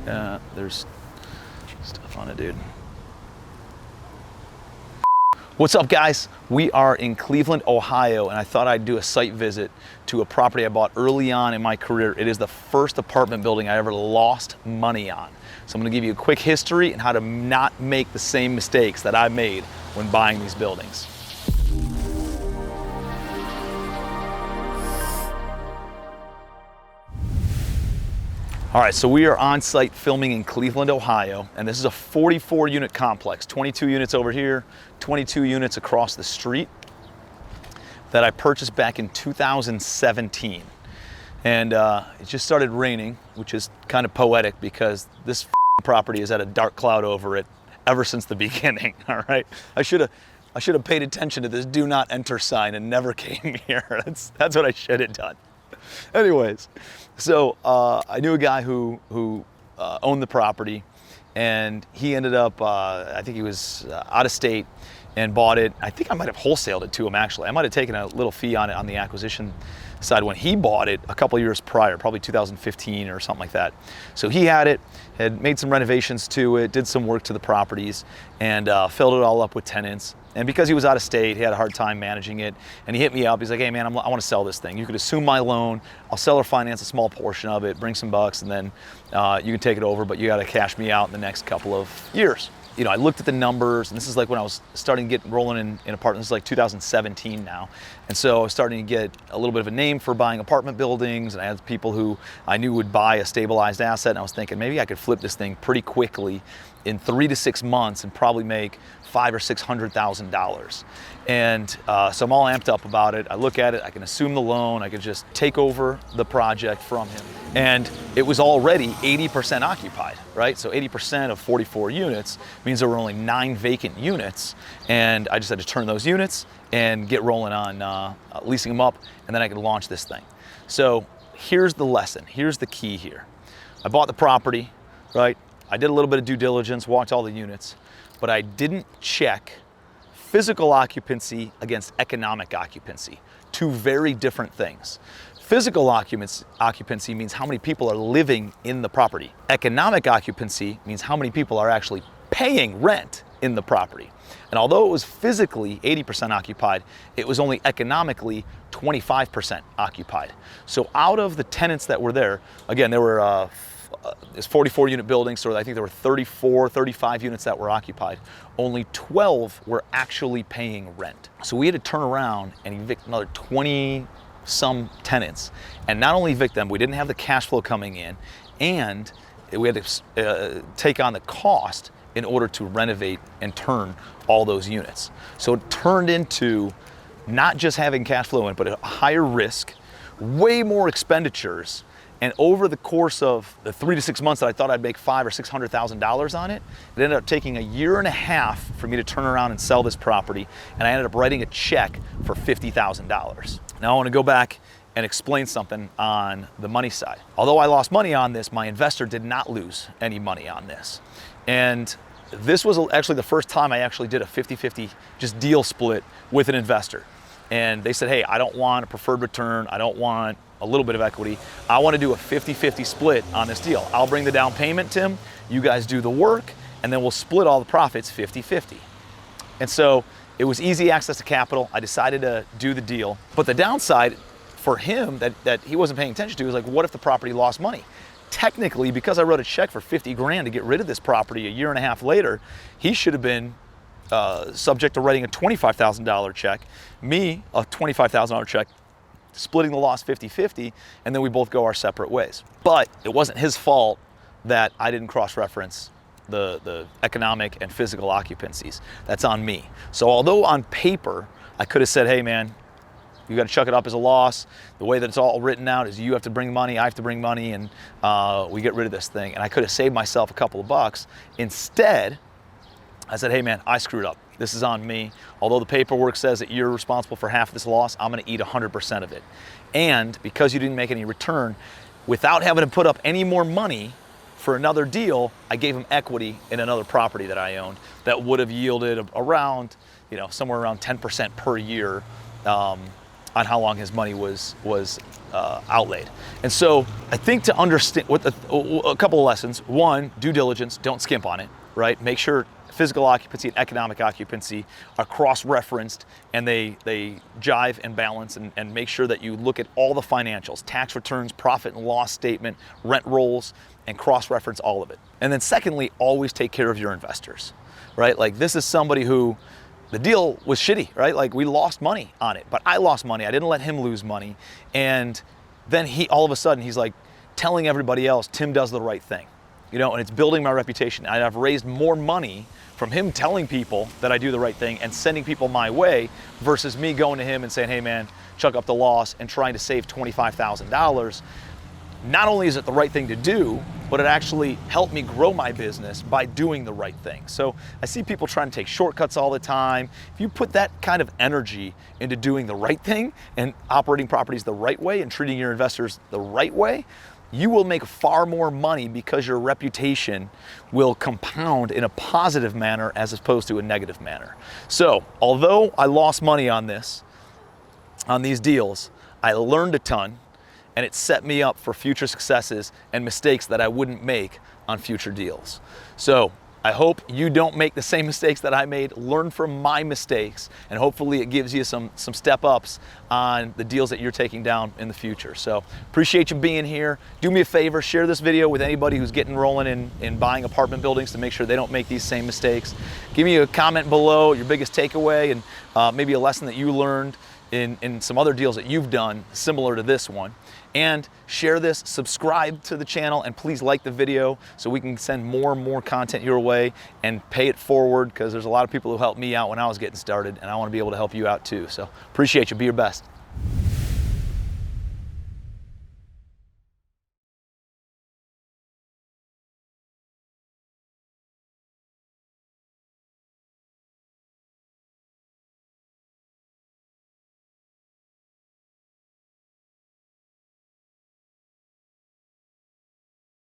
There's stuff on it, dude. What's up, guys? We are in Cleveland, Ohio, and I thought I'd do a site visit to a property I bought early on in my career. It is the first apartment building I ever lost money on. So I'm gonna give you a quick history and how to not make the same mistakes that I made when buying these buildings. All right, so we are on site filming in Cleveland, Ohio, and this is a 44 unit complex, 22 units over here, 22 units across the street that I purchased back in 2017. And it just started raining, which is kind of poetic because this property has had a dark cloud over it ever since the beginning, all right? I should have paid attention to this do not enter sign and never came here. That's what I should have done. Anyways, so I knew a guy who owned the property, and he ended up, I think he was out of state and bought it. I think I might have wholesaled it to him, actually. I might have taken a little fee on it on the acquisition side when he bought it a couple years prior, probably 2015 or something like that. So he had it, had made some renovations to it, did some work to the properties, and filled it all up with tenants. And because he was out of state, he had a hard time managing it. And he hit me up. He's like, hey man, I want to sell this thing. You could assume my loan. I'll sell or finance a small portion of it, bring some bucks, and then you can take it over, but you got to cash me out in the next couple of years. You know, I looked at the numbers, and this is like when I was starting to get rolling in apartments. This is like 2017 now. And so I was starting to get a little bit of a name for buying apartment buildings, and I had people who I knew would buy a stabilized asset, and I was thinking maybe I could flip this thing pretty quickly in 3 to 6 months and probably make $500,000 or $600,000. And so I'm all amped up about it. I look at it, I can assume the loan, I could just take over the project from him. And it was already 80% occupied, right? So 80% of 44 units means there were only 9 vacant units, and I just had to turn those units and get rolling on leasing them up, and then I could launch this thing. So here's the lesson, here's the key here. I bought the property, right? I did a little bit of due diligence, walked all the units, but I didn't check physical occupancy against economic occupancy. Two very different things. Physical occupancy means how many people are living in the property. Economic occupancy means how many people are actually paying rent in the property. And although it was physically 80% occupied, it was only economically 25% occupied. So out of the tenants that were there, again, there were this 44 unit building, so I think there were 34, 35 units that were occupied. Only 12 were actually paying rent. So we had to turn around and evict another 20 some tenants. And not only evict them, we didn't have the cash flow coming in, and we had to take on the cost in order to renovate and turn all those units. So it turned into not just having cash flow in, but a higher risk, way more expenditures. And over the course of the 3 to 6 months that I thought I'd make $500,000 or $600,000 on it, it ended up taking 1.5 years for me to turn around and sell this property. And I ended up writing a check for $50,000. Now I want to go back and explain something on the money side. Although I lost money on this, my investor did not lose any money on this. And this was actually the first time I actually did a 50-50 just deal split with an investor. And they said, hey, I don't want a preferred return. I don't want a little bit of equity. I want to do a 50-50 split on this deal. I'll bring the down payment, Tim. You guys do the work, and then we'll split all the profits 50-50. And so it was easy access to capital. I decided to do the deal. But the downside for him that he wasn't paying attention to was like, what if the property lost money? Technically, because I wrote a check for 50 grand to get rid of this property 1.5 years later, he should have been subject to writing a $25,000 check, me a $25,000 check, splitting the loss 50-50, and then we both go our separate ways. But it wasn't his fault that I didn't cross-reference the economic and physical occupancies. That's on me. So although on paper, I could have said, hey man, you got to chuck it up as a loss. The way that it's all written out is you have to bring money, I have to bring money, and we get rid of this thing. And I could have saved myself a couple of bucks. Instead, I said, hey man, I screwed up. This is on me. Although the paperwork says that you're responsible for half of this loss, I'm gonna eat 100% of it. And because you didn't make any return, without having to put up any more money for another deal, I gave him equity in another property that I owned that would have yielded around, somewhere around 10% per year on how long his money was outlaid. And so I think to understand a couple of lessons. One, due diligence, don't skimp on it, right? Make sure physical occupancy and economic occupancy are cross-referenced and they jive and balance, and make sure that you look at all the financials, tax returns, profit and loss statement, rent rolls, and cross-reference all of it. And then secondly, always take care of your investors, right? Like, this is somebody who, the deal was shitty, right? Like, we lost money on it, but I lost money. I didn't let him lose money. And then all of a sudden, he's like telling everybody else, Tim does the right thing, you know, and it's building my reputation. And I've raised more money from him telling people that I do the right thing and sending people my way versus me going to him and saying, hey man, chuck up the loss and trying to save $25,000. Not only is it the right thing to do, but it actually helped me grow my business by doing the right thing. So I see people trying to take shortcuts all the time. If you put that kind of energy into doing the right thing and operating properties the right way and treating your investors the right way, you will make far more money because your reputation will compound in a positive manner as opposed to a negative manner. So although I lost money on these deals, I learned a ton, and it set me up for future successes and mistakes that I wouldn't make on future deals. So I hope you don't make the same mistakes that I made. Learn from my mistakes, and hopefully it gives you some step ups on the deals that you're taking down in the future. So appreciate you being here. Do me a favor, share this video with anybody who's getting rolling in buying apartment buildings to make sure they don't make these same mistakes. Give me a comment below, your biggest takeaway, and maybe a lesson that you learned in some other deals that you've done similar to this one. And share this, subscribe to the channel, and please like the video so we can send more and more content your way and pay it forward, because there's a lot of people who helped me out when I was getting started, and I want to be able to help you out too. So appreciate you. Be your best.